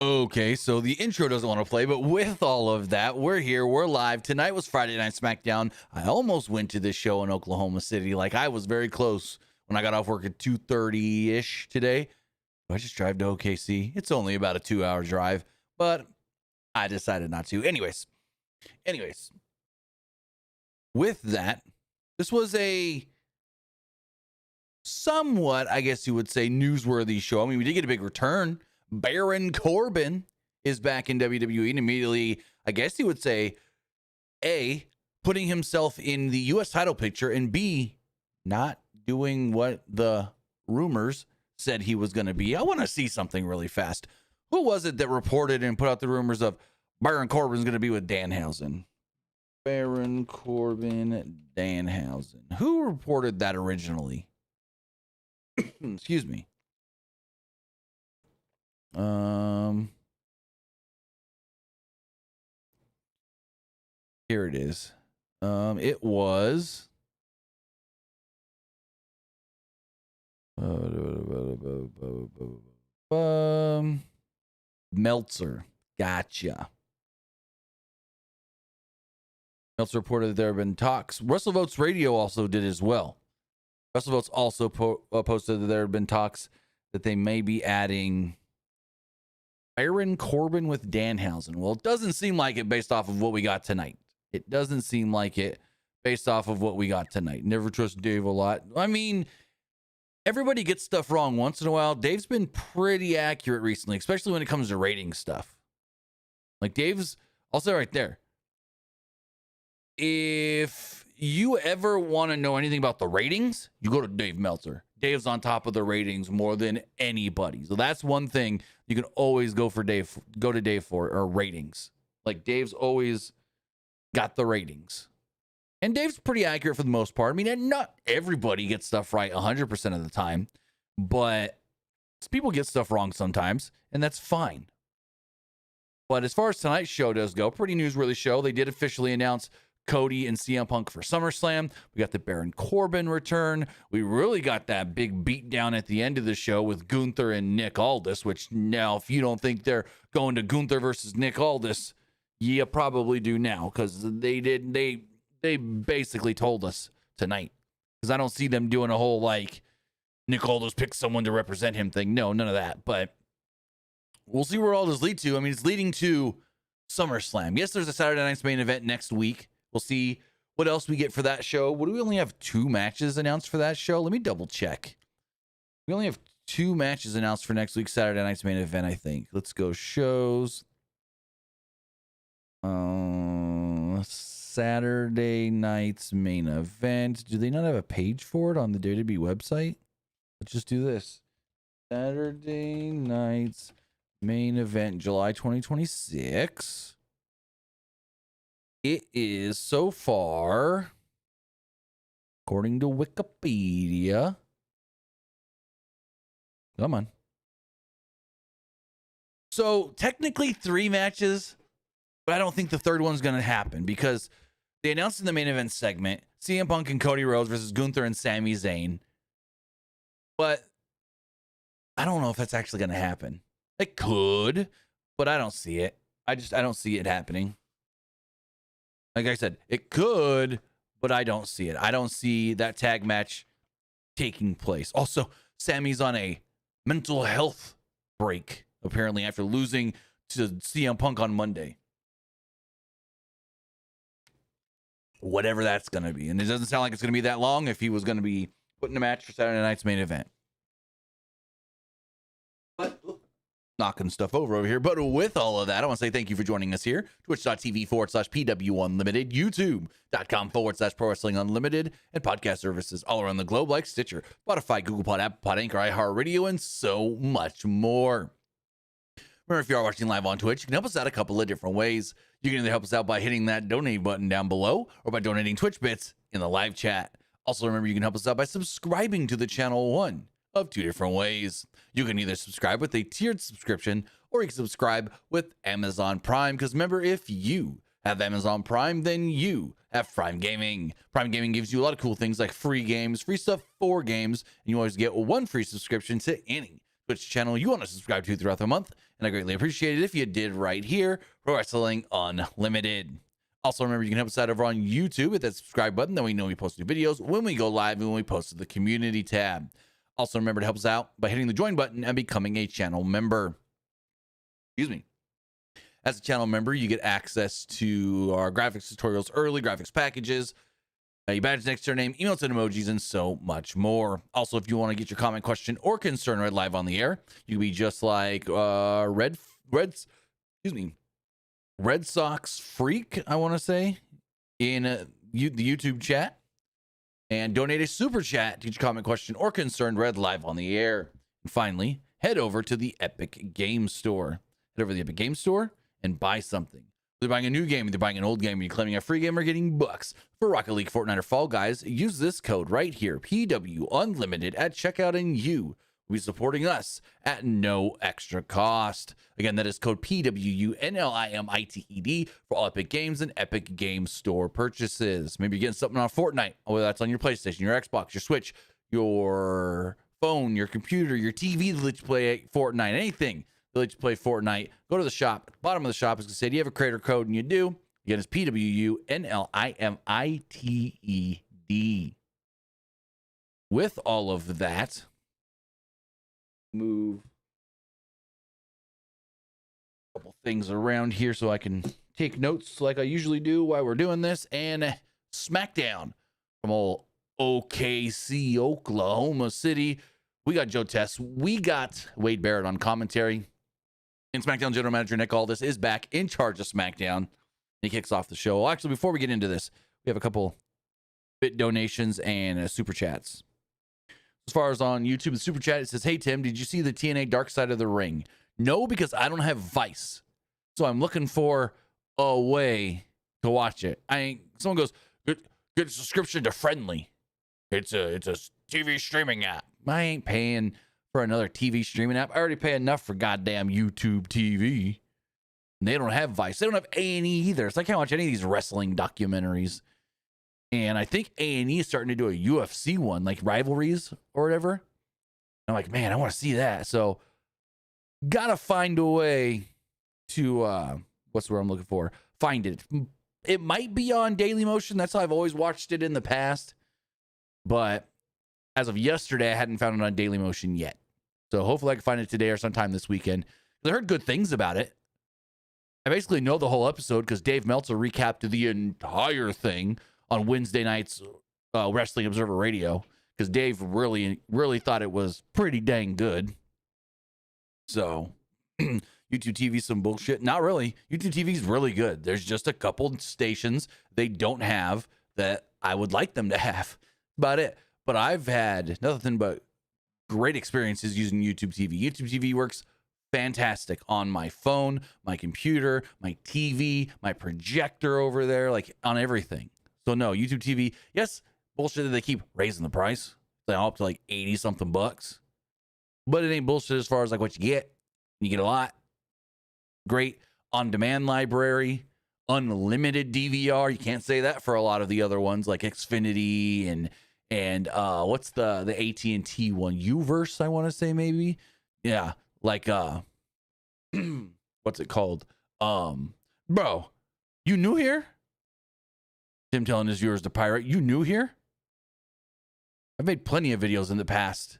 Okay, so the intro doesn't want to play, but with all of that, we're here, we're live. Tonight was Friday Night Smackdown. I almost went to this show in Oklahoma City. Like, I was very close when I got off work at 2:30-ish today. I just drive to OKC. It's only about a 2-hour drive, but I decided not to. Anyways, with that, this was a somewhat, I guess you would say, newsworthy show. I mean, we did get a big return. Baron Corbin is back in WWE, and immediately, I guess you would say, A, putting himself in the U.S. title picture, and B, not doing what the rumors said he was going to be. I want to see something really fast. Who was it that reported and put out the rumors of Baron Corbin's going to be with Danhausen? Baron Corbin, Danhausen. Who reported that originally? Excuse me. Here it is. It was Meltzer. Gotcha. Meltzer reported that there have been talks. WrestleVotes Radio also did as well. WrestleVotes also posted that there have been talks that they may be adding Baron Corbin with Danhausen. Well, it doesn't seem like it based off of what we got tonight. It doesn't seem like it based off of what we got tonight. Never trust Dave a lot. I mean, everybody gets stuff wrong once in a while. Dave's been pretty accurate recently, especially when it comes to rating stuff. Like Dave's, I'll say right there, if you ever want to know anything about the ratings, you go to Dave Meltzer. Dave's on top of the ratings more than anybody. So that's one thing you can always go to Dave for, or ratings. Like Dave's always got the ratings. And Dave's pretty accurate for the most part. I mean, not everybody gets stuff right 100% of the time, but people get stuff wrong sometimes, and that's fine. But as far as tonight's show does go, pretty newsworthy show. They did officially announce Cody and CM Punk for SummerSlam. We got the Baron Corbin return. We really got that big beatdown at the end of the show with Gunther and Nick Aldis, which now, if you don't think they're going to Gunther versus Nick Aldis, you probably do now, because they basically told us tonight. Because I don't see them doing a whole, like, Nick Aldis picked someone to represent him thing. No, none of that. But we'll see where all this leads to. I mean, it's leading to SummerSlam. Yes, there's a Saturday Night's Main Event next week. We'll see what else we get for that show. What do we only have 2 matches announced for that show? Let me double check. We only have 2 matches announced for next week's Saturday Night's Main Event, I think. Let's go shows. Saturday Night's Main Event. Do they not have a page for it on the WWE website? Let's just do this. Saturday Night's Main Event, July 2026. It is so far, according to Wikipedia. Come on. So technically 3 matches, but I don't think the third one's going to happen because they announced in the main event segment CM Punk and Cody Rhodes versus Gunther and Sami Zayn. But I don't know if that's actually going to happen. It could, but I don't see it. I don't see it happening. Like I said, it could, but I don't see it. I don't see that tag match taking place. Also, Sammy's on a mental health break, apparently, after losing to CM Punk on Monday. Whatever that's going to be. And it doesn't sound like it's going to be that long if he was going to be putting a match for Saturday Night's Main Event. But knocking stuff over here. But with all of that, I want to say thank you for joining us here. Twitch.tv/PWU Unlimited, YouTube.com/Pro Wrestling Unlimited, and podcast services all around the globe like Stitcher, Spotify, Google Pod, Apple Pod, Anchor, iHeartRadio, and so much more. Remember, if you are watching live on Twitch, you can help us out a couple of different ways. You can either help us out by hitting that donate button down below or by donating Twitch bits in the live chat. Also, remember, you can help us out by subscribing to the channel one of two different ways. You can either subscribe with a tiered subscription or you can subscribe with Amazon Prime. Because remember, if you have Amazon Prime, then you have Prime Gaming. Prime Gaming gives you a lot of cool things like free games, free stuff for games, and you always get one free subscription to any Twitch channel you want to subscribe to throughout the month. And I greatly appreciate it if you did right here for Wrestling Unlimited. Also, remember, you can help us out over on YouTube with that subscribe button. Then we know we post new videos when we go live and when we post to the community tab. Also, remember to help us out by hitting the join button and becoming a channel member. Excuse me. As a channel member, you get access to our graphics tutorials early, graphics packages, your badge next to your name, emails and emojis, and so much more. Also, if you want to get your comment, question, or concern read live on the air, you can be just like Red Sox Freak, I want to say, in the YouTube chat, and donate a super chat to get your comment, question, or concern read live on the air. And finally, head over to the Epic Games Store. Head over to the Epic Games Store and buy something. They're buying a new game, they're buying an old game, you're claiming a free game or getting bucks for Rocket League, Fortnite, or Fall Guys. Use this code right here, PW Unlimited, at checkout, and you will be supporting us at no extra cost. Again, that is code PWU NLIMITED for all Epic Games and Epic Games Store purchases. Maybe you're getting something on Fortnite, whether that's on your PlayStation, your Xbox, your Switch, your phone, your computer, your TV that lets you play Fortnite, anything that lets you play Fortnite. Go to the shop. At the bottom of the shop is going to say, do you have a creator code? And you do. Again, it's PWU NLIMITED. With all of that, move a couple things around here so I can take notes like I usually do while we're doing this. And Smackdown from old OKC, Oklahoma City. We got Joe Tess. We got Wade Barrett on commentary. And SmackDown General Manager Nick Aldis is back in charge of SmackDown. He kicks off the show. Well, actually, before we get into this, we have a couple bit donations and super chats. As far as on YouTube, the super chat, it says, hey, Tim, did you see the TNA Dark Side of the Ring? No, because I don't have Vice. So I'm looking for a way to watch it. Someone goes, get a subscription to Friendly. It's a TV streaming app. I ain't paying for another TV streaming app. I already pay enough for goddamn YouTube TV. And they don't have Vice. They don't have A&E either. It's like I can't watch any of these wrestling documentaries. And I think A&E is starting to do a UFC one, like Rivalries or whatever. I'm like, man, I want to see that. So gotta find a way to what's the word I'm looking for? Find it. It might be on Daily Motion. That's how I've always watched it in the past. But as of yesterday, I hadn't found it on Daily Motion yet. So hopefully I can find it today or sometime this weekend. I heard good things about it. I basically know the whole episode because Dave Meltzer recapped the entire thing on Wednesday night's Wrestling Observer Radio, because Dave really thought it was pretty dang good. So YouTube TV some bullshit. Not really. YouTube TV is really good. There's just a couple stations they don't have that I would like them to have. About it. But I've had nothing but great experiences using YouTube TV. YouTube TV works fantastic on my phone, my computer, my TV, my projector over there, like on everything. So no, YouTube TV, yes, bullshit that they keep raising the price. They're up to like 80 something bucks. But it ain't bullshit as far as like what you get. You get a lot. Great on-demand library, unlimited DVR. You can't say that for a lot of the other ones like Xfinity and what's the AT&T one? Uverse, I want to say maybe. Yeah, like what's it called? Bro, you new here? Tim telling his viewers to pirate. You new here? I've made plenty of videos in the past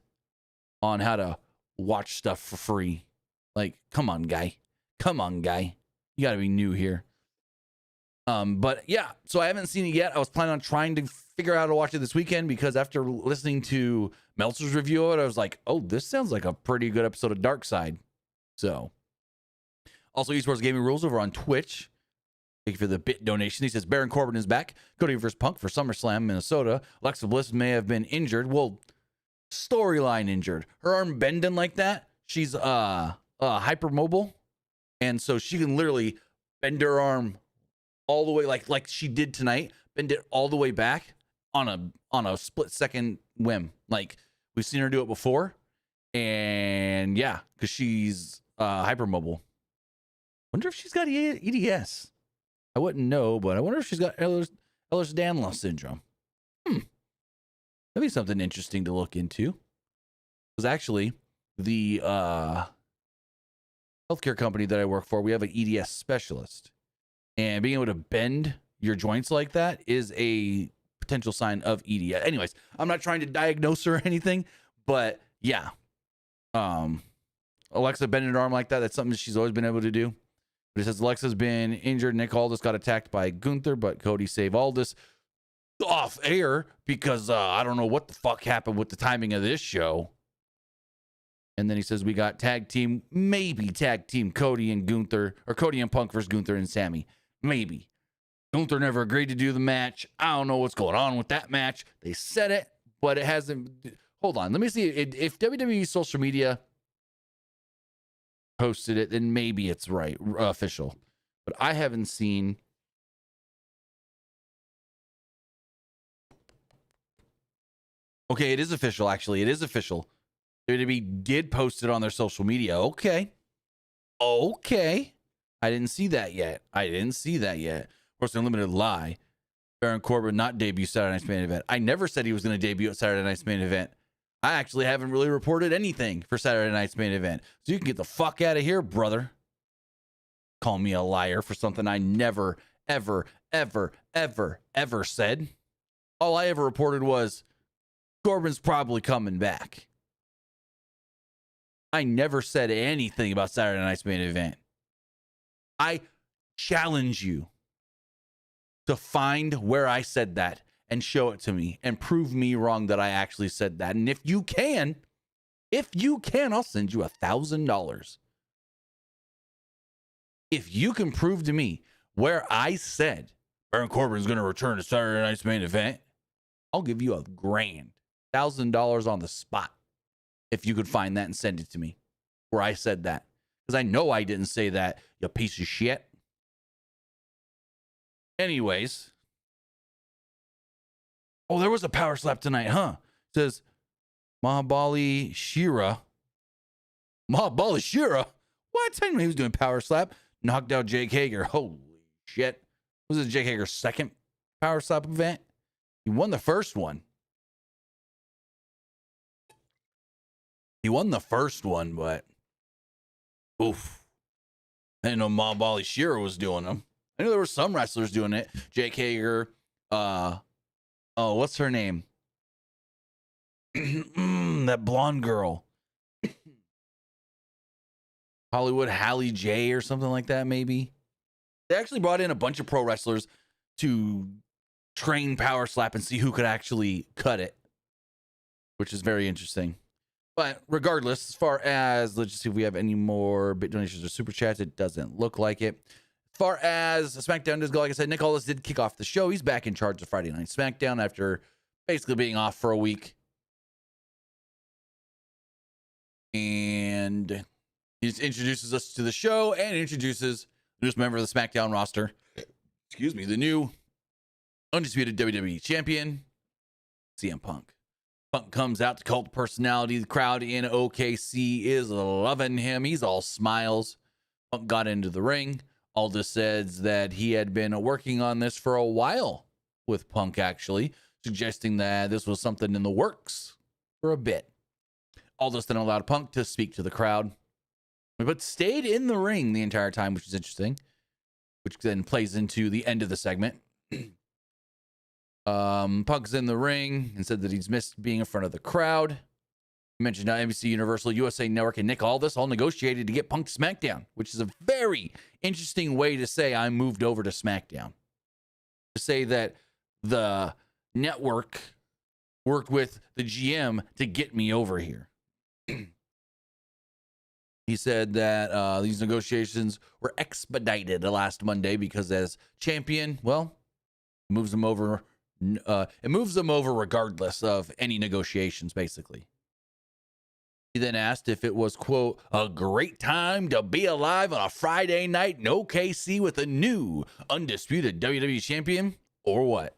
on how to watch stuff for free. Like, come on, guy. Come on, guy. You got to be new here. But yeah, so I haven't seen it yet. I was planning on trying to figure out how to watch it this weekend because after listening to Meltzer's review of it, I was like, oh, this sounds like a pretty good episode of Dark Side. So, also Esports Gaming Rules over on Twitch. Thank you for the bit donation. He says Baron Corbin is back. Cody vs. Punk for SummerSlam, Minnesota. Alexa Bliss may have been injured. Well, storyline injured. Her arm bending like that. She's hypermobile, and so she can literally bend her arm all the way, like she did tonight, bend it all the way back on a split second whim. Like we've seen her do it before, and yeah, because she's hypermobile. Wonder if she's got EDS. I wouldn't know, but I wonder if she's got Ehlers-Danlos syndrome. That'd be something interesting to look into. Because actually, the healthcare company that I work for, we have an EDS specialist. And being able to bend your joints like that is a potential sign of EDS. Anyways, I'm not trying to diagnose her or anything, but yeah. Alexa bending her arm like that, that's something she's always been able to do. But it says Alexa's been injured. Nick Aldis got attacked by Gunther, but Cody saved Aldis off air because I don't know what the fuck happened with the timing of this show. And then he says we got maybe tag team Cody and Gunther, or Cody and Punk versus Gunther and Sammy. Maybe. Gunther never agreed to do the match. I don't know what's going on with that match. They said it, but it hasn't. Hold on. Let me see. If WWE social media posted it, then maybe it's right, official. But I haven't seen. Okay, it is official, actually. It is official. WWE did post it on their social media. Okay. I didn't see that yet. Of course, Unlimited lie. Baron Corbin not debut Saturday Night's Main Event. I never said he was going to debut at Saturday Night's Main Event. I actually haven't really reported anything for Saturday Night's Main Event. So you can get the fuck out of here, brother. Call me a liar for something I never, ever said. All I ever reported was Corbin's probably coming back. I never said anything about Saturday Night's Main Event. I challenge you to find where I said that and show it to me and prove me wrong that I actually said that. And if you can, I'll send you $1,000. If you can prove to me where I said Baron Corbin is going to return to Saturday Night's Main Event, I'll give you $1,000, $1,000 on the spot. If you could find that and send it to me where I said that. Because I know I didn't say that, you piece of shit. Anyways. Oh, there was a power slap tonight, huh? It says Mahabali Shira. What? I didn't know he was doing power slap. Knocked out Jake Hager. Holy shit. Was it Jake Hager's second power slap event? He won the first one. But oof. I didn't know Mahabali Shira was doing them. I knew there were some wrestlers doing it. Jake Hager, what's her name? That blonde girl. Hollywood Hallie J or something like that, maybe. They actually brought in a bunch of pro wrestlers to train power slap and see who could actually cut it, which is very interesting. But regardless, as far as, let's just see if we have any more bit donations or super chats. It doesn't look like it. As far as SmackDown does go, like I said, Nick Aldis did kick off the show. He's back in charge of Friday Night SmackDown after basically being off for a week. And he just introduces us to the show and introduces the newest member of the SmackDown roster. Excuse me, the new undisputed WWE champion, CM Punk. Punk comes out to cult personality. The crowd in OKC is loving him. He's all smiles. Punk got into the ring. Aldis says that he had been working on this for a while with Punk, actually, suggesting that this was something in the works for a bit. Aldis then allowed Punk to speak to the crowd, but stayed in the ring the entire time, which is interesting, which then plays into the end of the segment. Punk's in the ring and said that he's missed being in front of the crowd. He mentioned how NBC Universal, USA Network, and Nick Aldis all negotiated to get Punk to SmackDown, which is a very interesting way to say I moved over to SmackDown. To say that the network worked with the GM to get me over here. He said that these negotiations were expedited last Monday because as champion, well, it moves them over regardless of any negotiations, basically. He then asked if it was, quote, a great time to be alive on a Friday night in OKC with a new undisputed WWE champion, or what?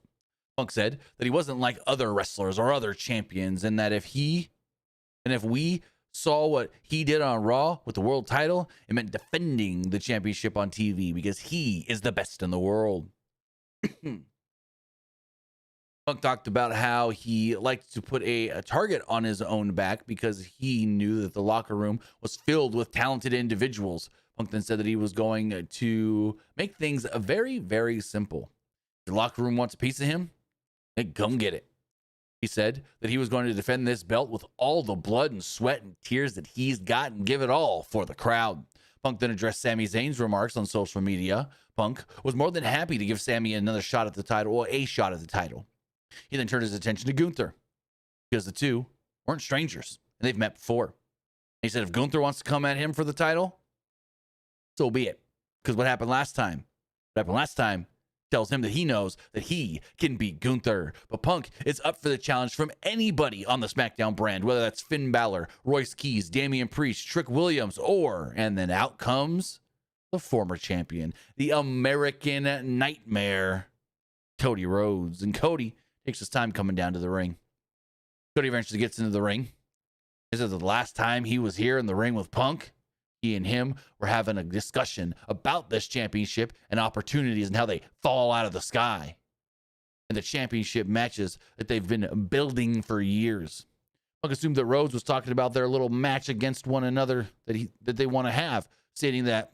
Punk said that he wasn't like other wrestlers or other champions, and that if we saw what he did on Raw with the world title, it meant defending the championship on TV because he is the best in the world. Punk talked about how he liked to put a target on his own back because he knew that the locker room was filled with talented individuals. Punk then said that he was going to make things very, very simple. If the locker room wants a piece of him, then come get it. He said that he was going to defend this belt with all the blood and sweat and tears that he's got and give it all for the crowd. Punk then addressed Sami Zayn's remarks on social media. Punk was more than happy to give Sami another shot at the title, or a shot at the title. He then turned his attention to Gunther because the two weren't strangers and they've met before. He said if Gunther wants to come at him for the title, so be it. Because what happened last time tells him that he knows that he can beat Gunther. But Punk is up for the challenge from anybody on the Smackdown brand, whether that's Finn Balor, Royce Keys, Damian Priest, Trick Williams, and then out comes the former champion, the American Nightmare, Cody Rhodes. And Cody takes his time coming down to the ring. Cody eventually gets into the ring. This is the last time he was here in the ring with Punk. He and him were having a discussion about this championship and opportunities and how they fall out of the sky. And the championship matches that they've been building for years. Punk assumed that Rhodes was talking about their little match against one another that they want to have, stating that,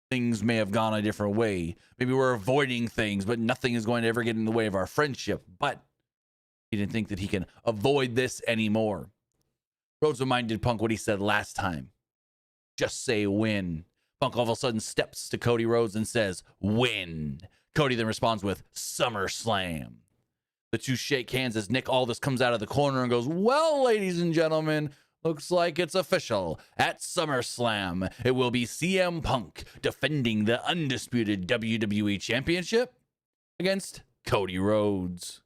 things may have gone a different way. Maybe we're avoiding things, but nothing is going to ever get in the way of our friendship. But he didn't think that he can avoid this anymore. Rhodes reminded Punk what he said last time. Just say win. Punk all of a sudden steps to Cody Rhodes and says, win. Cody then responds with SummerSlam. The two shake hands as Nick Aldis comes out of the corner and goes, well, ladies and gentlemen, looks like it's official. At SummerSlam, it will be CM Punk defending the undisputed WWE Championship against Cody Rhodes.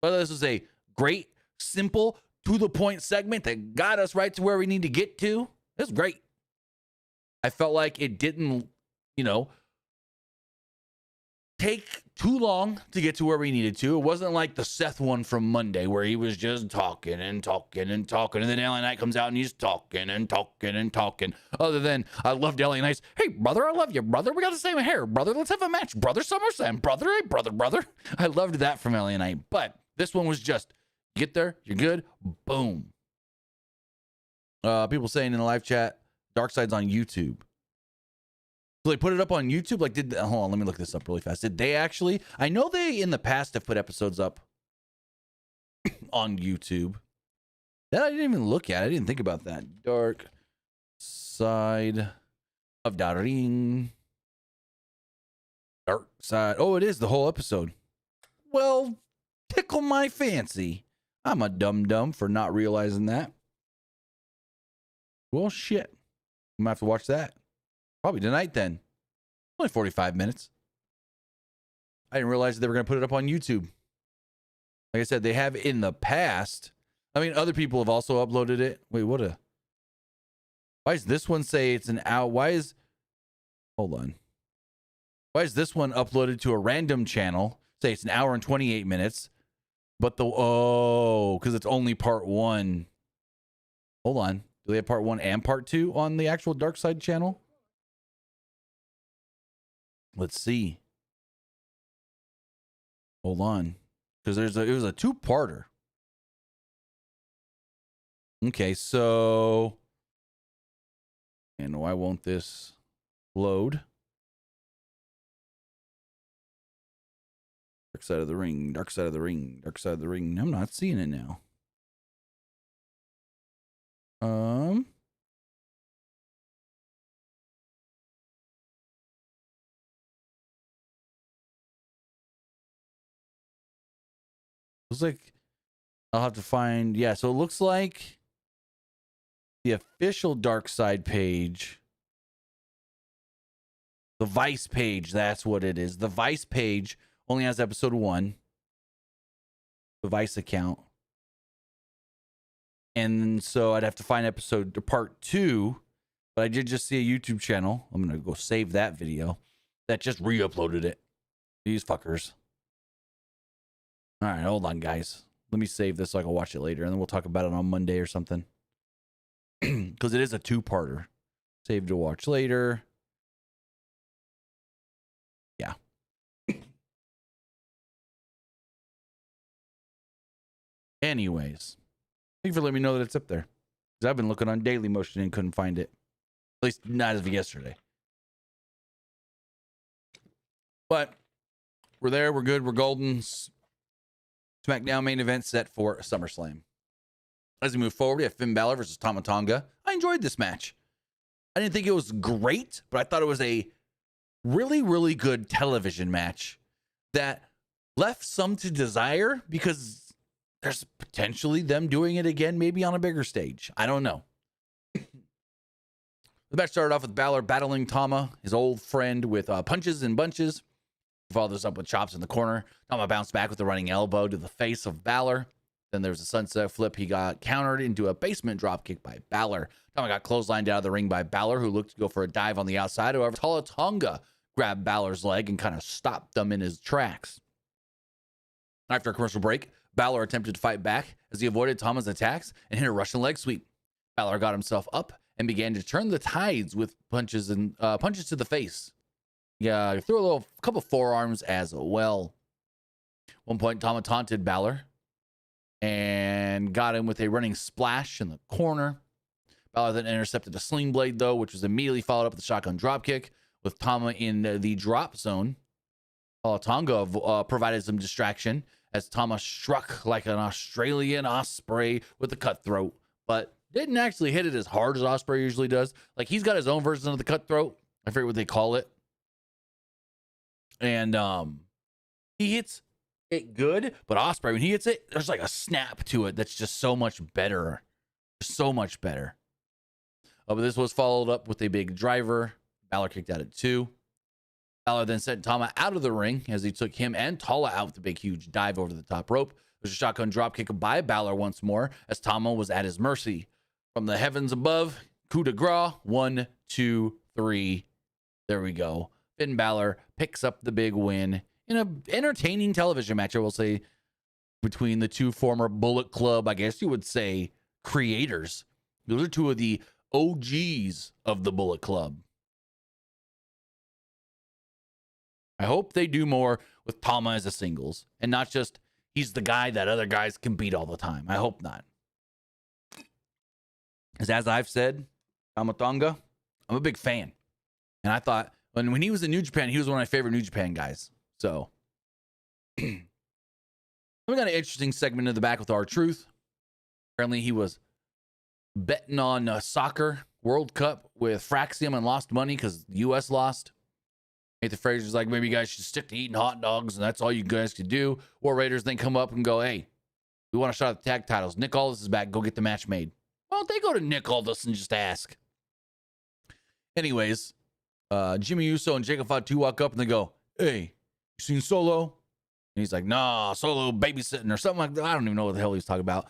Well, this was a great, simple, to-the-point segment that got us right to where we need to get to. It was great. I felt like it didn't, take too long to get to where we needed to. It wasn't like the Seth one from Monday where he was just talking and talking and talking, and then LA Knight comes out and he's talking and talking and talking. Other than, I loved LA Knight's, hey, brother, I love you, brother. We got the same hair, brother. Let's have a match, brother. SummerSlam, brother. Hey, brother. I loved that from LA Knight. But this one was just, get there, you're good, boom. People saying in the live chat, Dark Side's on YouTube. So they put it up on YouTube? Hold on, let me look this up really fast. Did they actually? I know they in the past have put episodes up on YouTube. That I didn't even look at. I didn't think about that. Dark Side of the Ring. Dark Side. Oh, it is the whole episode. Well, tickle my fancy. I'm a dum-dum for not realizing that. Well, shit. I'm gonna have to watch that. Probably tonight then. Only 45 minutes. I didn't realize that they were going to put it up on YouTube. Like I said, they have in the past. I mean, other people have also uploaded it. Wait, why does this one say it's an hour? Hold on. Why is this one uploaded to a random channel? Say it's an hour and 28 minutes. But because it's only part one. Hold on. Do they have part one and part two on the actual Dark Side channel? Let's see. Hold on. Because it was a two-parter. Okay, so. And why won't this load? Dark Side of the Ring, Dark Side of the Ring, Dark Side of the Ring. I'm not seeing it now. Looks like I'll have to find. Yeah, so it looks like the official Dark Side page, the Vice page, that's what it is. The Vice page only has episode 1, the Vice account. And so I'd have to find episode part 2. But I did just see a YouTube channel. I'm going to go save that video that just re-uploaded it. These fuckers. All right, hold on, guys. Let me save this so I can watch it later, and then we'll talk about it on Monday or something. Because it is a 2-parter. Save to watch later. Yeah. Anyways, thank you for letting me know that it's up there. Because I've been looking on Daily Motion and couldn't find it. At least not as of yesterday. But we're there. We're good. We're golden. Smackdown main event set for SummerSlam. As we move forward, we have Finn Balor versus Tama Tonga. I enjoyed this match. I didn't think it was great, but I thought it was a really, really good television match that left some to desire because there's potentially them doing it again, maybe on a bigger stage. I don't know. The match started off with Balor battling Tama, his old friend, with punches and bunches. He followed this up with chops in the corner. Tama bounced back with a running elbow to the face of Balor. Then there was a sunset flip. He got countered into a basement dropkick by Balor. Tama got clotheslined out of the ring by Balor, who looked to go for a dive on the outside. However, Tama Tonga grabbed Balor's leg and kind of stopped them in his tracks. After a commercial break, Balor attempted to fight back as he avoided Tama's attacks and hit a Russian leg sweep. Balor got himself up and began to turn the tides with punches and punches to the face. Yeah, threw a couple forearms as well. One point, Tama taunted Balor and got him with a running splash in the corner. Balor then intercepted a sling blade, though, which was immediately followed up with a shotgun dropkick with Tama in the drop zone. Tonga provided some distraction as Tama struck like an Australian osprey with the cutthroat, but didn't actually hit it as hard as Osprey usually does. Like, he's got his own version of the cutthroat. I forget what they call it. And he hits it good, but Osprey, when he hits it, there's like a snap to it that's just so much better. So much better. But this was followed up with a big driver. Balor kicked out at 2. Balor then sent Tama out of the ring as he took him and Tala out with a big, huge dive over the top rope. There's a shotgun dropkick by Balor once more as Tama was at his mercy. From the heavens above, coup de grace. 1, 2, 3. There we go. Finn Balor picks up the big win in an entertaining television match, I will say, between the two former Bullet Club, I guess you would say, creators. Those are two of the OGs of the Bullet Club. I hope they do more with Tama as a singles and not just he's the guy that other guys can beat all the time. I hope not. Because as I've said, Tama Tonga, I'm a big fan. And I thought when he was in New Japan, he was one of my favorite New Japan guys. So we got an interesting segment in the back with R-Truth. Apparently he was betting on soccer World Cup with Fraxium and lost money because the U.S. lost. Nathan Frazier's like, maybe you guys should stick to eating hot dogs and that's all you guys could do. War Raiders then come up and go, hey, we want a shot at the tag titles. Nick Aldis is back. Go get the match made. Why don't they go to Nick Aldis and just ask? Anyways, Jimmy Uso and Jacob Fatu walk up and they go, hey, you seen Solo? And he's like, nah, Solo babysitting or something like that. I don't even know what the hell he's talking about.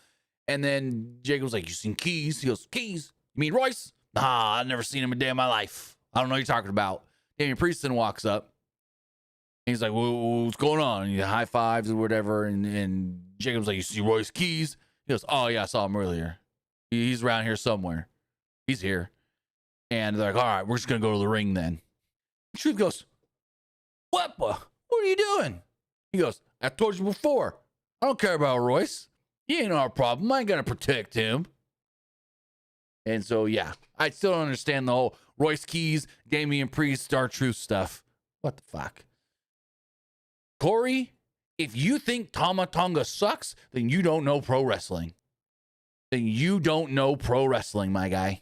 And then Jacob's like, you seen Keys? He goes, Keys? You mean Royce? Nah, I've never seen him a day in my life. I don't know what you're talking about. Damian Priest then walks up. He's like, well, what's going on? And he high fives or whatever. And Jacob's like, you see Royce Keys? He goes, oh, yeah, I saw him earlier. He's around here somewhere. He's here. And they're like, all right, we're just going to go to the ring then. Truth goes, what are you doing? He goes, I told you before. I don't care about Royce. He ain't our problem. I ain't going to protect him. And so, yeah, I still don't understand the whole Royce Keys, Damian Priest, R-Truth stuff. What the fuck? Corey, if you think Tama Tonga sucks, then you don't know pro wrestling. Then you don't know pro wrestling, my guy.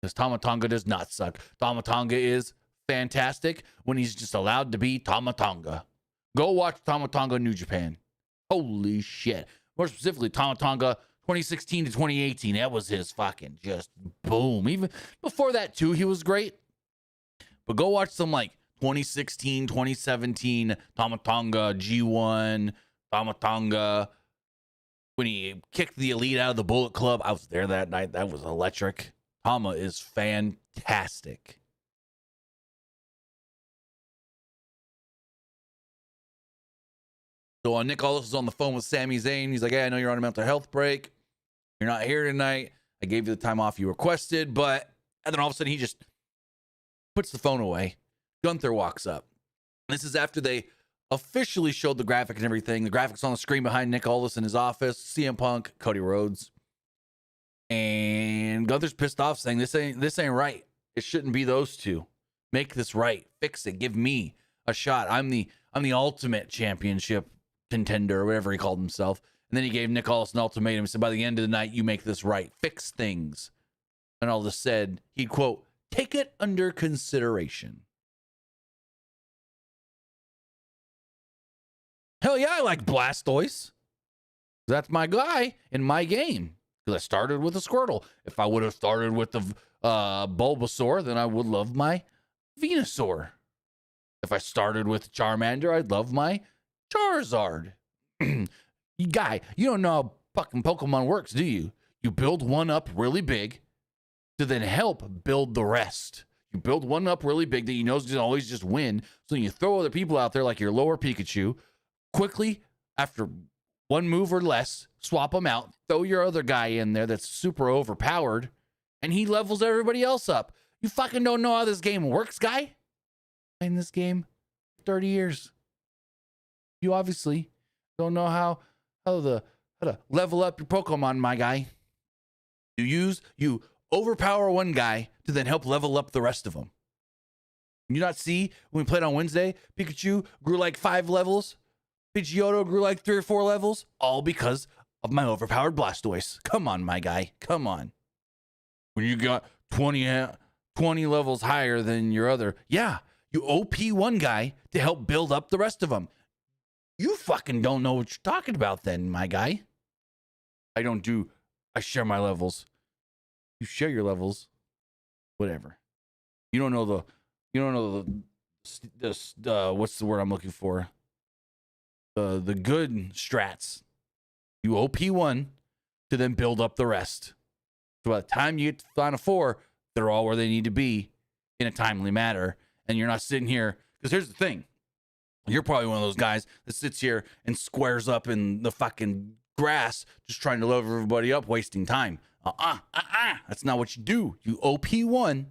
Because Tama Tonga does not suck. Tama Tonga is fantastic when he's just allowed to be Tama Tonga. Go watch Tama Tonga New Japan. Holy shit. More specifically, Tama Tonga 2016 to 2018. That was his fucking just boom. Even before that, too, he was great. But go watch some like 2016, 2017 Tama Tonga G1, Tama Tonga when he kicked the Elite out of the Bullet Club. I was there that night. That was electric. Tama is fantastic. So Nick Aldis is on the phone with Sami Zayn. He's like, hey, I know you're on a mental health break. You're not here tonight. I gave you the time off you requested, but... And then all of a sudden, he just puts the phone away. Gunther walks up. This is after they officially showed the graphic and everything. The graphics on the screen behind Nick Aldis in his office. CM Punk, Cody Rhodes. And Gunther's pissed off, saying, this ain't right. It shouldn't be those two. Make this right. Fix it. Give me a shot. I'm the ultimate championship contender, or whatever he called himself. And then he gave Nick Aldis an ultimatum. He said, by the end of the night, you make this right. Fix things. And Aldis said, he'd, quote, take it under consideration. Hell yeah, I like Blastoise. That's my guy in my game. Because I started with a Squirtle. If I would have started with the Bulbasaur, then I would love my Venusaur. If I started with Charmander, I'd love my Charizard. Guy, you don't know how fucking Pokemon works, do you? You build one up really big to then help build the rest. You build one up really big that you know is going to always just win. So you throw other people out there like your lower Pikachu. Quickly, after one move or less, swap them out. Throw your other guy in there that's super overpowered. And he levels everybody else up. You fucking don't know how this game works, guy. Playing this game for 30 years. You obviously don't know how to level up your Pokemon, my guy. You overpower one guy to then help level up the rest of them. You not see when we played on Wednesday, Pikachu grew like 5 levels. Pidgeotto grew like 3 or 4 levels, all because of my overpowered Blastoise. Come on, my guy. Come on. When you got 20 levels higher than your other, yeah, you OP one guy to help build up the rest of them. You fucking don't know what you're talking about then, my guy. I share my levels. You share your levels. Whatever. You don't know the what's the word I'm looking for? The good strats. You OP one to then build up the rest. So by the time you get to Final Four, they're all where they need to be in a timely manner. And you're not sitting here. Because here's the thing. You're probably one of those guys that sits here and squares up in the fucking grass, just trying to level everybody up, wasting time. That's not what you do. You OP one.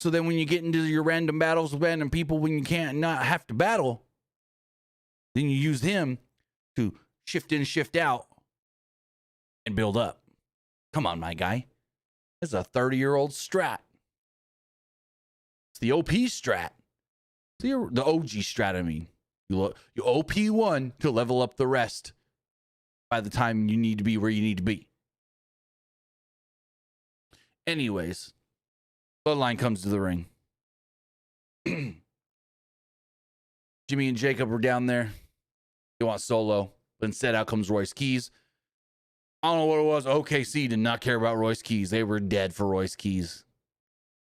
So then when you get into your random battles with random people, when you can't not have to battle, then you use him to shift in, shift out, and build up. Come on, my guy. This is a 30-year-old strat. It's the OP strat. The OG strat, I mean. You OP one to level up the rest by the time you need to be where you need to be. Anyways, Bloodline comes to the ring. Jimmy and Jacob were down there. They want Solo. But instead, out comes Royce Keys. I don't know what it was. OKC did not care about Royce Keys. They were dead for Royce Keys.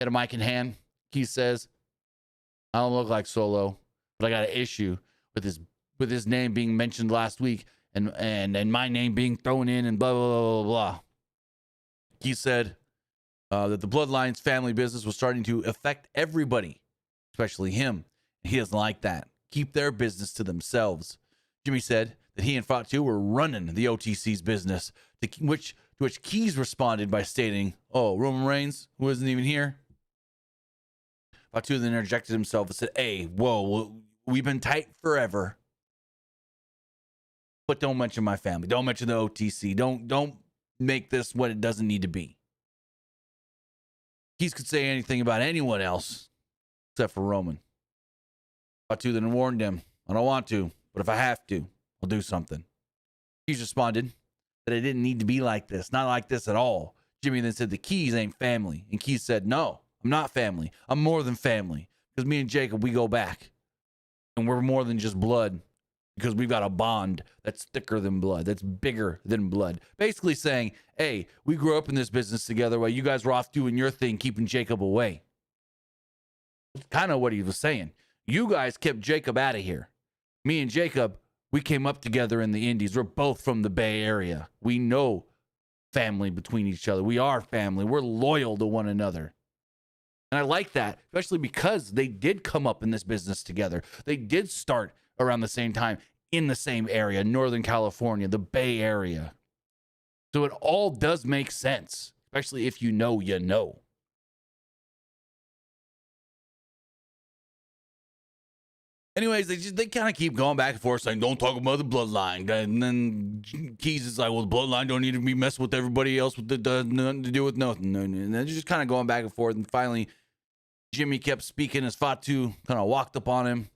Had a mic in hand. Keys says, I don't look like Solo, but I got an issue with his name being mentioned last week and my name being thrown in and blah, blah, blah, blah, blah. Keys said that the Bloodline's family business was starting to affect everybody, especially him. He doesn't like that. Keep their business to themselves. Jimmy said that he and Fatu were running the OTC's business, to which Keys responded by stating, oh, Roman Reigns, who isn't even here? Fatu then interjected himself and said, hey, whoa, we've been tight forever. But don't mention my family. Don't mention the OTC. Don't make this what it doesn't need to be. Keys could say anything about anyone else except for Roman. Fatu then warned him, I don't want to, but if I have to, I'll do something. Keys responded that it didn't need to be like this, not like this at all. Jimmy then said the Keys ain't family. And Keys said, no, I'm not family. I'm more than family. Because me and Jacob, we go back. And we're more than just blood. Because we've got a bond that's thicker than blood. That's bigger than blood. Basically saying, hey, we grew up in this business together while you guys were off doing your thing, keeping Jacob away. That's kind of what he was saying. You guys kept Jacob out of here. Me and Jacob, We came up together in the Indies. We're both from the Bay Area. We know family between each other. We are family. We're loyal to one another. And I like that, especially because they did come up in this business together. They did start around the same time in the same area, Northern California, the Bay Area. So it all does make sense, especially if you know you know. Anyways, they kind of keep going back and forth saying, don't talk about the bloodline. And then Keys is like, well, the bloodline don't need to be messing with everybody else with nothing to do with nothing. And then just kind of going back and forth. And finally, Jimmy kept speaking as Fatu kind of walked up on him,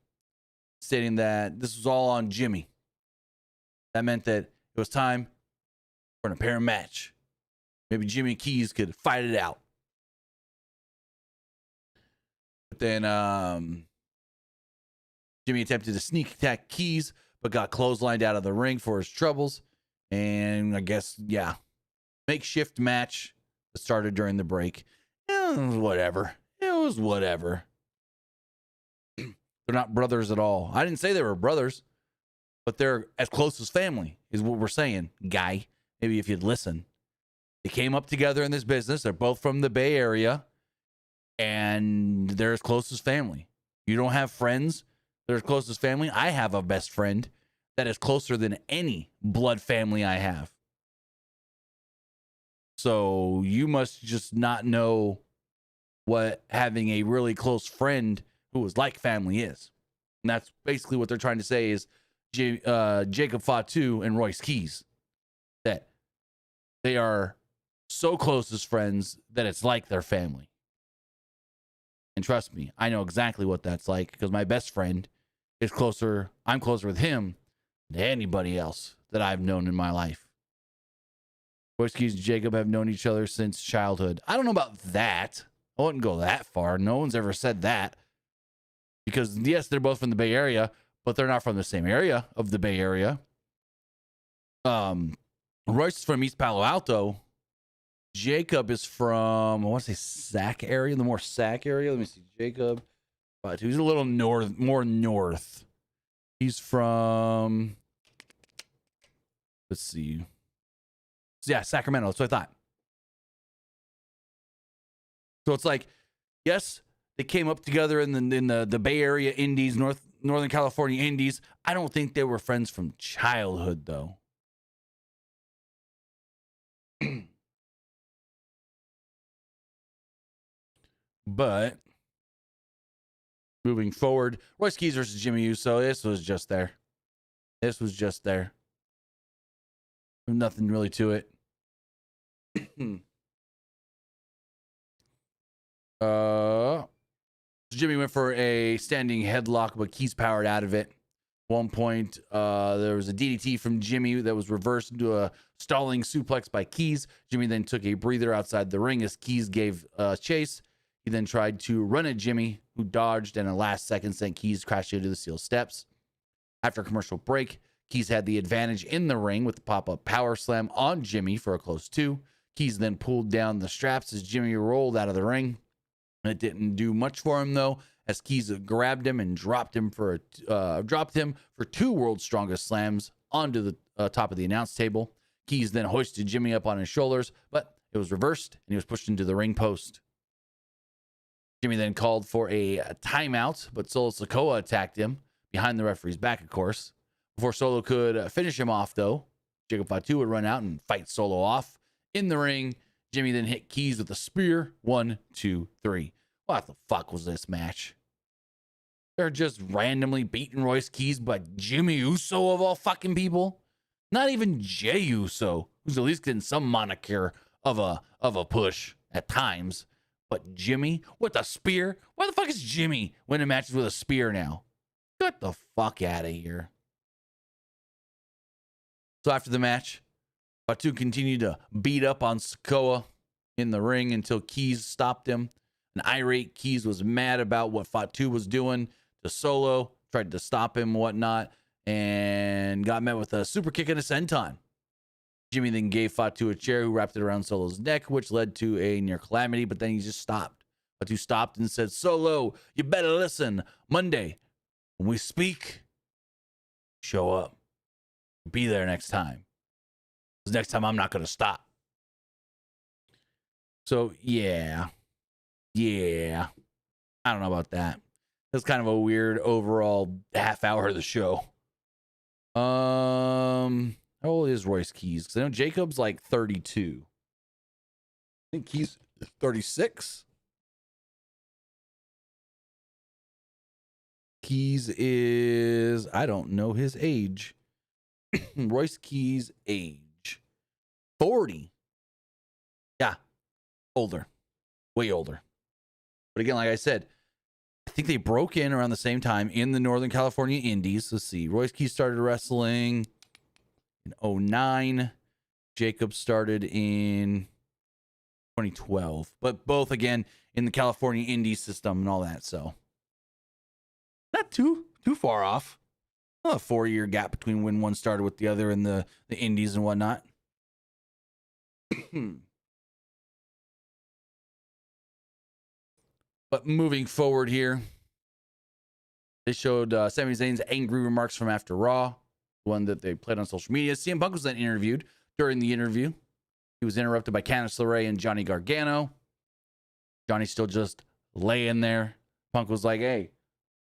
stating that this was all on Jimmy. That meant that it was time for an apparent match. Maybe Jimmy and Keys could fight it out. But then Jimmy attempted to sneak attack Keys, but got clotheslined out of the ring for his troubles. And I guess, yeah, makeshift match that started during the break. It was whatever. It was whatever. They're not brothers at all. I didn't say they were brothers, but they're as close as family, is what we're saying, guy. Maybe if you'd listen. They came up together in this business. They're both from the Bay Area, and they're as close as family. You don't have friends. They're as close as family. I have a best friend that is closer than any blood family I have. So you must just not know what having a really close friend who is like family is. And that's basically what they're trying to say is Jacob Fatu and Royce Keys. That they are so close as friends that it's like their family. And trust me, I know exactly what that's like because my best friend is closer. I'm closer with him than anybody else that I've known in my life. Royce Keys and Jacob have known each other since childhood. I don't know about that. I wouldn't go that far. No one's ever said that. Because, yes, they're both from the Bay Area, but they're not from the same area of the Bay Area. Royce is from East Palo Alto. Jacob is from, I want to say Sac area, the more Sac area. Let me see. Jacob. But he's a little more north. He's from, let's see. Yeah, Sacramento. That's what I thought. So it's like, yes, they came up together in the Bay Area Indies, Northern California Indies. I don't think they were friends from childhood, though. But moving forward, Royce Keys versus Jimmy Uso. This was just there. Nothing really to it. Jimmy went for a standing headlock, but Keys powered out of it. At one point, there was a DDT from Jimmy that was reversed into a stalling suplex by Keys. Jimmy then took a breather outside the ring as Keys gave chase. He then tried to run at Jimmy, who dodged, and in the last second sent Keys crashing into the steel steps. After a commercial break, Keys had the advantage in the ring with the pop-up power slam on Jimmy for a close 2. Keys then pulled down the straps as Jimmy rolled out of the ring. It didn't do much for him, though, as Keys grabbed him and dropped him for 2 World's Strongest Slams onto the top of the announce table. Keys then hoisted Jimmy up on his shoulders, but it was reversed, and he was pushed into the ring post. Jimmy then called for a timeout, but Solo Sikoa attacked him behind the referee's back, of course. Before Solo could finish him off, though, Jacob Fatu would run out and fight Solo off. In the ring, Jimmy then hit Keys with a spear. 1, 2, 3. What the fuck was this match? They're just randomly beating Royce Keys by Jimmy Uso of all fucking people. Not even Jey Uso, who's at least getting some moniker of a push at times. But Jimmy with a spear? Why the fuck is Jimmy winning matches with a spear now? Get the fuck out of here. So after the match, Fatu continued to beat up on Sikoa in the ring until Keys stopped him. An irate Keys was mad about what Fatu was doing to Solo, tried to stop him and whatnot, and got met with a super kick and a senton. Jimmy then gave Fatu a chair, who wrapped it around Solo's neck, which led to a near calamity, but then he just stopped. Fatu stopped and said, Solo, you better listen. Monday, when we speak, show up. Be there next time. Because next time I'm not going to stop. So, yeah. I don't know about that. That's kind of a weird overall half hour of the show. How old is Royce Keys? Because I know Jacob's like 32. I think he's 36. Keys is, I don't know his age. Royce Keys' age 40. Yeah, older, way older. But again, like I said, I think they broke in around the same time in the Northern California Indies. Let's see. Royce Keys started wrestling in 2009. Jacob started in 2012. But both, again, in the California Indies system and all that. So not too far off. A 4-year gap between when one started with the other in the Indies and whatnot. But moving forward here, they showed Sami Zayn's angry remarks from after Raw, one that they played on social media. CM Punk was then interviewed. During the interview, he was interrupted by Candice LeRae and Johnny Gargano. Johnny's still just laying there. Punk was like, hey,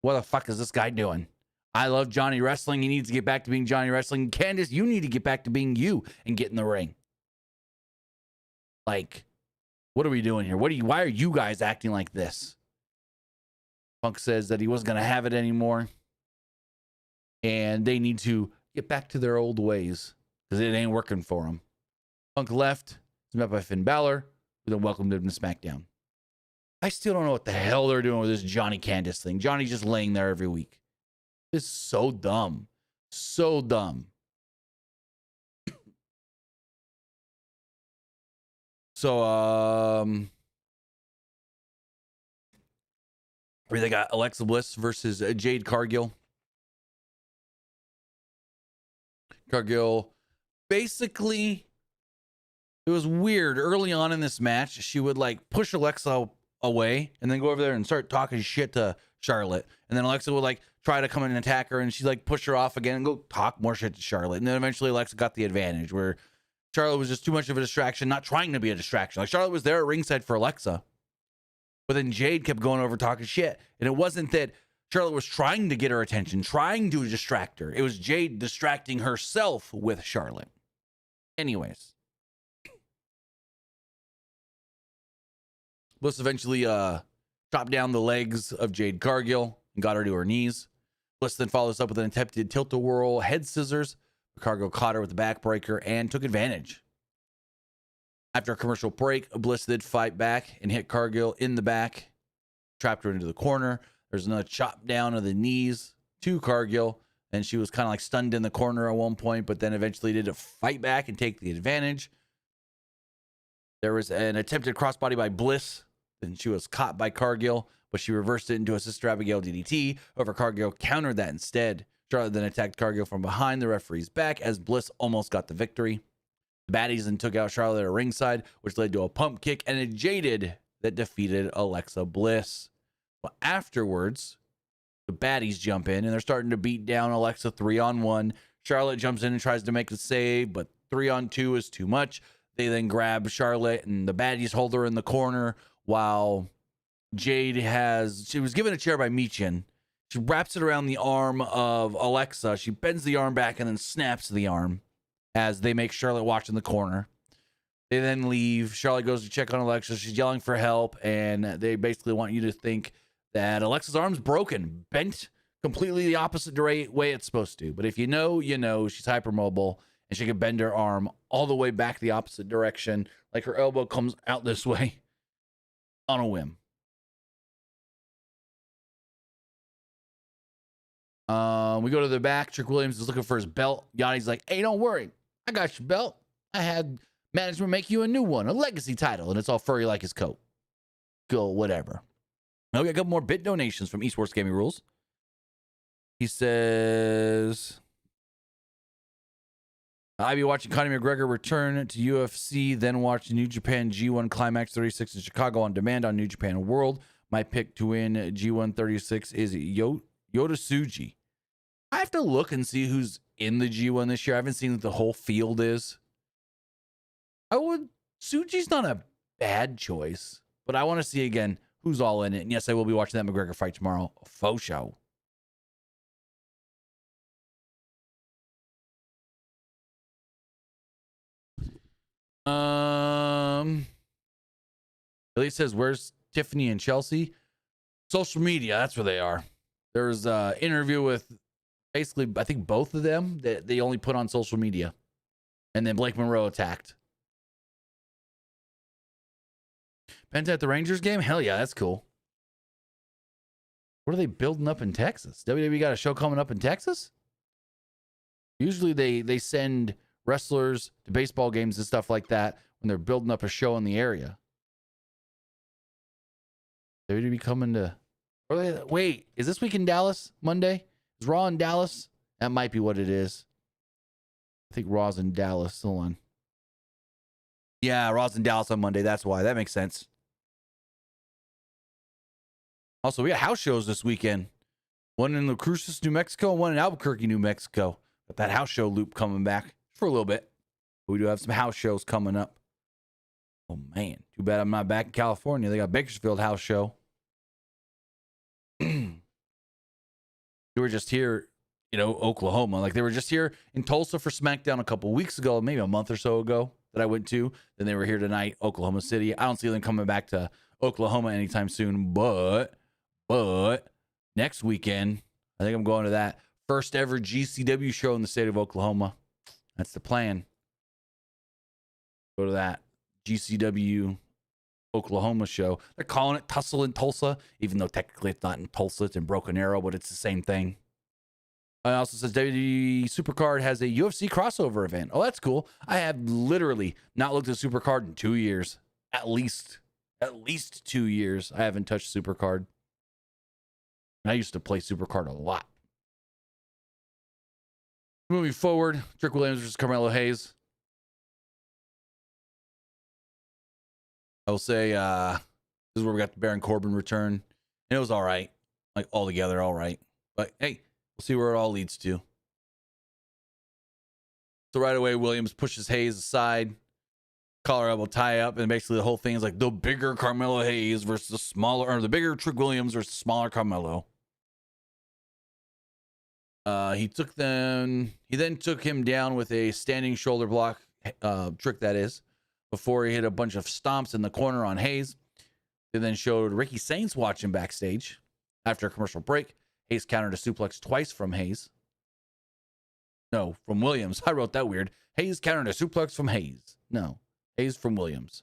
what the fuck is this guy doing? I love Johnny Wrestling. He needs to get back to being Johnny Wrestling. Candice, you need to get back to being you and get in the ring. Like, what are we doing here? Why are you guys acting like this? Punk says that he wasn't going to have it anymore. And they need to get back to their old ways because it ain't working for him. Punk left. He's met by Finn Balor, who then welcomed him to SmackDown. I still don't know what the hell they're doing with this Johnny Candice thing. Johnny's just laying there every week. It's so dumb. So dumb. So, they got Alexa Bliss versus Jade Cargill. Cargill, basically, it was weird. Early on in this match, she would like push Alexa away and then go over there and start talking shit to Charlotte. And then Alexa would like try to come in and attack her, and she'd like push her off again and go talk more shit to Charlotte. And then eventually Alexa got the advantage where Charlotte was just too much of a distraction, not trying to be a distraction. Like Charlotte was there at ringside for Alexa. But then Jade kept going over talking shit. And it wasn't that Charlotte was trying to get her attention, trying to distract her. It was Jade distracting herself with Charlotte. Anyways. Bliss eventually chopped down the legs of Jade Cargill and got her to her knees. Bliss then follows up with an attempted tilt-a-whirl head scissors. Cargill caught her with the backbreaker and took advantage. After a commercial break, Bliss did fight back and hit Cargill in the back, trapped her into the corner. There's another chop down of the knees to Cargill, and she was kind of like stunned in the corner at one point, but then eventually did a fight back and take the advantage. There was an attempted crossbody by Bliss, and she was caught by Cargill, but she reversed it into a Sister Abigail DDT. However, Cargill countered that instead. Charlotte then attacked Cargill from behind the referee's back as Bliss almost got the victory. The baddies then took out Charlotte at ringside, which led to a pump kick and a Jaded that defeated Alexa Bliss. But afterwards, the baddies jump in and they're starting to beat down Alexa 3-on-1. Charlotte jumps in and tries to make the save, but 3-on-2 is too much. They then grab Charlotte and the baddies hold her in the corner while Jade she was given a chair by Michin. She wraps it around the arm of Alexa. She bends the arm back and then snaps the arm as they make Charlotte watch in the corner. They then leave. Charlotte goes to check on Alexa. She's yelling for help, and they basically want you to think that Alexa's arm's broken, bent completely the opposite way it's supposed to. But if you know, you know. She's hypermobile, and she can bend her arm all the way back the opposite direction, like her elbow comes out this way on a whim. We go to the back. Trick Williams is looking for his belt. Yanni's like, hey, don't worry. I got your belt. I had management make you a new one, a legacy title, and it's all furry like his coat. Go, whatever. Now we got a couple more bit donations from Esports Gaming Rules. He says, I'll be watching Conor McGregor return to UFC, then watch New Japan G1 Climax 36 in Chicago on demand on New Japan World. My pick to win G1 36 is Yoda Suji. I have to look and see who's in the G1 this year. I haven't seen what the whole field is. Suji's not a bad choice, but I want to see again who's all in it. And yes, I will be watching that McGregor fight tomorrow. A faux show. Ellie says, where's Tiffany and Chelsea? Social media, that's where they are. There's an interview with basically, I think both of them that they only put on social media. And then Blake Monroe attacked. Penta at the Rangers game? Hell yeah, that's cool. What are they building up in Texas? WWE got a show coming up in Texas? Usually they send wrestlers to baseball games and stuff like that when they're building up a show in the area. WWE coming to... Wait, is this week in Dallas Monday? Is Raw in Dallas? That might be what it is. I think Raw's in Dallas. Hold on. Yeah, Raw's in Dallas on Monday. That's why. That makes sense. Also, we got house shows this weekend. One in La Cruces, New Mexico, one in Albuquerque, New Mexico. Got that house show loop coming back for a little bit. We do have some house shows coming up. Oh, man. Too bad I'm not back in California. They got Bakersfield house show. We were just here, Oklahoma. Like, they were just here in Tulsa for Smackdown a couple weeks ago, maybe a month or so ago that I went to. Then they were here tonight, Oklahoma City. I don't see them coming back to Oklahoma anytime soon, but next weekend, I think I'm going to that first ever GCW show in the state of Oklahoma. That's the plan. Go to that GCW Oklahoma show. They're calling it Tussle in Tulsa, even though technically it's not in Tulsa, it's in Broken Arrow, but it's the same thing. It also says WWE Supercard has a UFC crossover event. Oh, that's cool. I have literally not looked at Supercard in 2 years. At least 2 years. I haven't touched Supercard. I used to play Supercard a lot. Moving forward, Trick Williams versus Carmelo Hayes. I will say this is where we got the Baron Corbin return. And it was all right. Like, altogether, all right. But, hey, we'll see where it all leads to. So right away, Williams pushes Hayes aside. Collar elbow tie up. And basically the whole thing is like the bigger Carmelo Hayes versus the smaller, or the bigger Trick Williams versus the smaller Carmelo. He then took him down with a standing shoulder block trick, that is, before he hit a bunch of stomps in the corner on Hayes. They then showed Ricky Saints watching backstage. After a commercial break, Hayes countered a suplex twice from Hayes. No, from Williams. I wrote that weird. Hayes countered a suplex from Hayes. No, Hayes from Williams.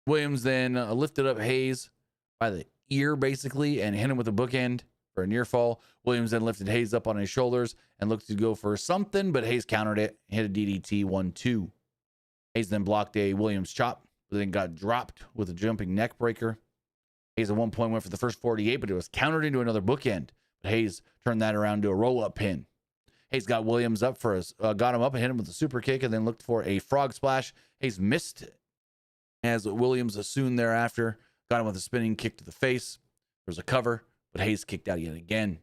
Williams then lifted up Hayes by the ear, basically, and hit him with a bookend for a near fall. Williams then lifted Hayes up on his shoulders and looked to go for something, but Hayes countered it, hit a DDT 1-2. Hayes then blocked a Williams chop, but then got dropped with a jumping neck breaker. Hayes at one point went for the first 48, but it was countered into another bookend. But Hayes turned that around to a roll-up pin. Hayes got Williams up got him up and hit him with a super kick, and then looked for a frog splash. Hayes missed as Williams soon thereafter got him with a spinning kick to the face. There was a cover, but Hayes kicked out yet again.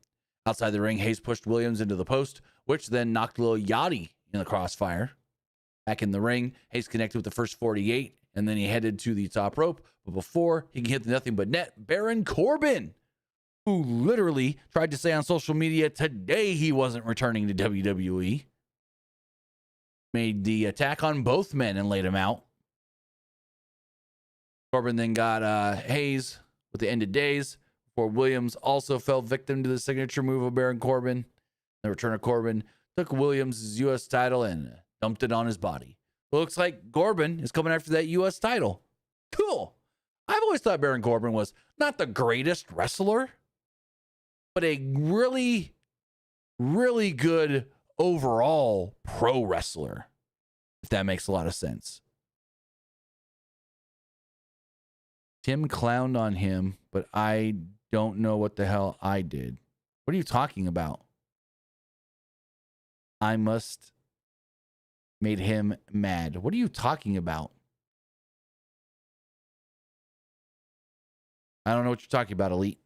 Outside the ring, Hayes pushed Williams into the post, which then knocked Lil Yachty in the crossfire. Back in the ring, Hayes connected with the first 48, and then he headed to the top rope. But before he can hit the nothing but net, Baron Corbin, who literally tried to say on social media today he wasn't returning to WWE, made the attack on both men and laid him out. Corbin then got Hayes with the end of days before Williams also fell victim to the signature move of Baron Corbin. The return of Corbin took Williams' U.S. title and dumped it on his body. It looks like Corbin is coming after that U.S. title. Cool. I've always thought Baron Corbin was not the greatest wrestler, but a really, really good overall pro wrestler, if that makes a lot of sense. Tim clowned on him, but I don't know what the hell I did. What are you talking about? I must made him mad. What are you talking about? I don't know what you're talking about, Elite.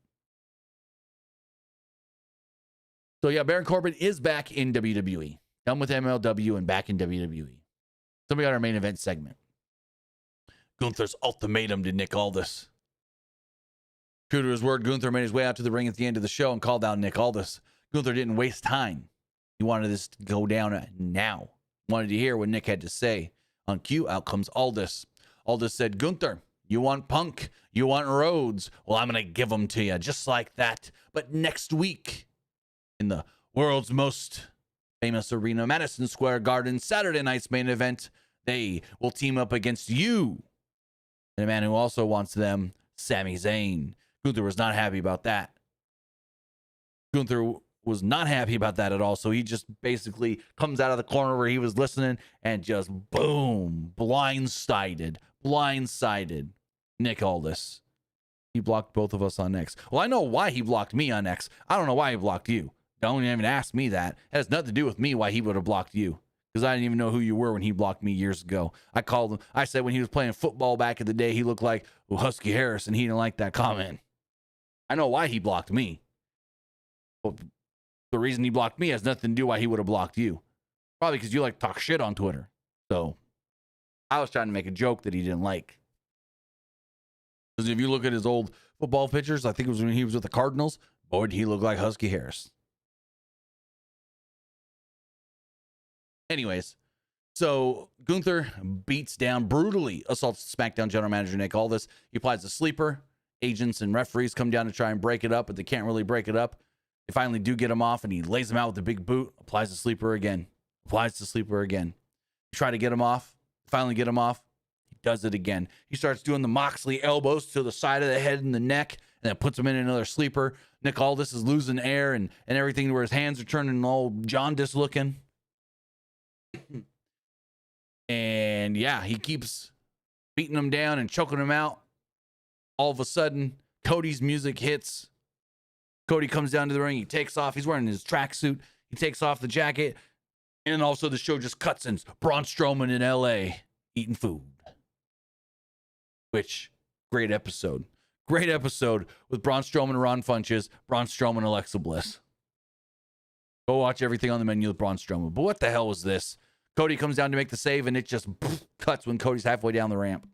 So yeah, Baron Corbin is back in WWE. Done with MLW and back in WWE. So we got our main event segment. Gunther's ultimatum to Nick Aldis. True to his word, Gunther made his way out to the ring at the end of the show and called out Nick Aldis. Gunther didn't waste time. He wanted this to go down now. Wanted to hear what Nick had to say. On cue, out comes Aldis. Aldis said, Gunther, you want Punk? You want Rhodes? Well, I'm going to give them to you just like that. But next week, in the world's most famous arena, Madison Square Garden, Saturday night's main event, they will team up against you. And a man who also wants them, Sami Zayn. Gunther was not happy about that. Gunther was not happy about that at all. So he just basically comes out of the corner where he was listening and just boom, blindsided Nick Aldis. He blocked both of us on X. Well, I know why he blocked me on X. I don't know why he blocked you. Don't even ask me that. It has nothing to do with me why he would have blocked you. Because I didn't even know who you were when he blocked me years ago. I called him. I said when he was playing football back in the day, he looked like Husky Harris, and he didn't like that comment. I know why he blocked me. But the reason he blocked me has nothing to do why he would have blocked you. Probably because you like to talk shit on Twitter. So I was trying to make a joke that he didn't like. Because if you look at his old football pictures, I think it was when he was with the Cardinals, boy, did he look like Husky Harris. Anyways, so Gunther beats down, brutally assaults SmackDown general manager Nick Aldis. He applies a sleeper. Agents and referees come down to try and break it up, but they can't really break it up. They finally do get him off, and he lays him out with a big boot, applies the sleeper again. Try to get him off, finally get him off. He does it again. He starts doing the Moxley elbows to the side of the head and the neck, and then puts him in another sleeper. Nick Aldis is losing air and everything where his hands are turning all jaundiced looking. And yeah, he keeps beating him down and choking him out. All of a sudden, Cody's music hits. Cody comes down to the ring. He takes off. He's wearing his tracksuit. He takes off the jacket. And also the show just cuts in Braun Strowman in LA eating food. Which, great episode. Great episode with Braun Strowman, Ron Funches, Braun Strowman, Alexa Bliss. Go watch everything on the menu with Braun Strowman. But what the hell was this? Cody comes down to make the save, and it just cuts when Cody's halfway down the ramp.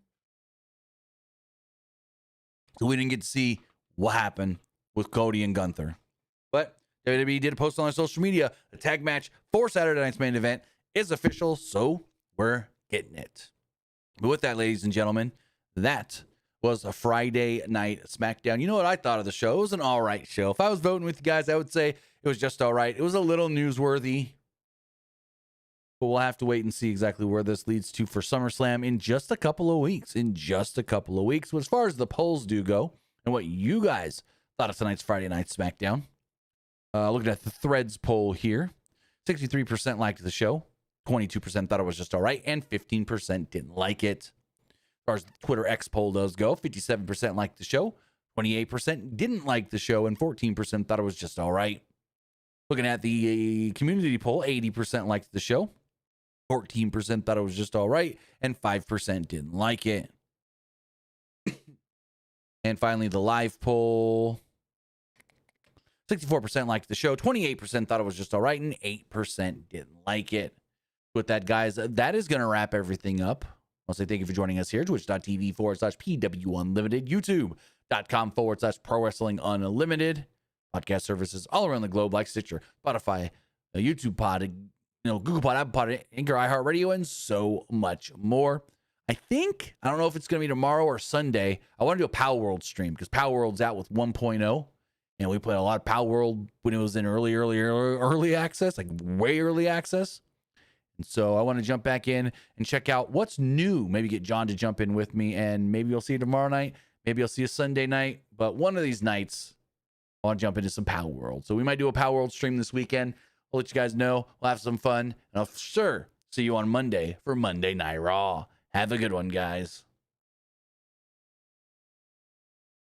So we didn't get to see what happened with Cody and Gunther. But WWE did a post on their social media. The tag match for Saturday night's main event is official, so we're getting it. But with that, ladies and gentlemen, that was a Friday night SmackDown. You know what I thought of the show? It was an all right show. If I was voting with you guys, I would say it was just all right. It was a little newsworthy. But we'll have to wait and see exactly where this leads to for SummerSlam in just a couple of weeks. But as far as the polls do go, and what you guys thought of tonight's Friday night SmackDown, looking at the Threads poll here, 63% liked the show, 22% thought it was just all right, and 15% didn't like it. As far as the Twitter X poll does go, 57% liked the show, 28% didn't like the show, and 14% thought it was just all right. Looking at the community poll, 80% liked the show, 14% thought it was just all right, and 5% didn't like it. And finally, the live poll, 64% liked the show, 28% thought it was just all right, and 8% didn't like it. With that, guys, that is going to wrap everything up. I'll say thank you for joining us here, twitch.tv/PW Unlimited, youtube.com/Pro Wrestling Unlimited. Podcast services all around the globe like Stitcher, Spotify, YouTube Pod, Google Pod, Apple Pod, Anchor, iHeartRadio, and so much more. I don't know if it's going to be tomorrow or Sunday. I want to do a Power World stream because Power World's out with 1.0. And we played a lot of Power World when it was in early access, like way early access. And so I want to jump back in and check out what's new. Maybe get John to jump in with me, and maybe you'll see you tomorrow night. Maybe I'll see you Sunday night. But one of these nights, I want to jump into some Power World. So we might do a Power World stream this weekend. I'll let you guys know. We'll have some fun. And I'll sure see you on Monday for Monday Night Raw. Have a good one, guys.